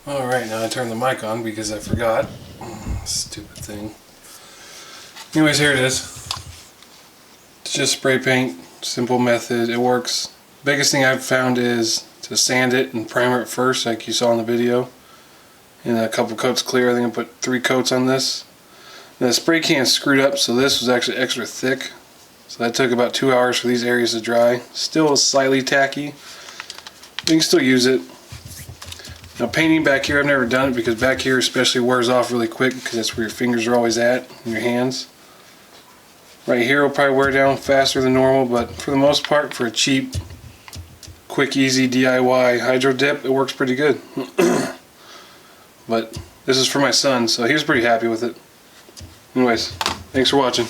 Alright, now I turned the mic on because I forgot. Stupid thing. Anyways, here it is. It's just spray paint. Simple method. It works. Biggest thing I've found is to sand it and primer it first, like you saw in the video. And a couple coats clear. I think I put 3 coats on this. And the spray can's screwed up, so this was actually extra thick. So that took about 2 hours for these areas to dry. Still slightly tacky. You can still use it. Now painting back here, I've never done it because back here especially wears off really quick because that's where your fingers are always at, in your hands. Right here will probably wear down faster than normal, but for the most part, for a cheap, quick, easy DIY hydro dip, it works pretty good. But this is for my son, so he was pretty happy with it. Anyways, thanks for watching.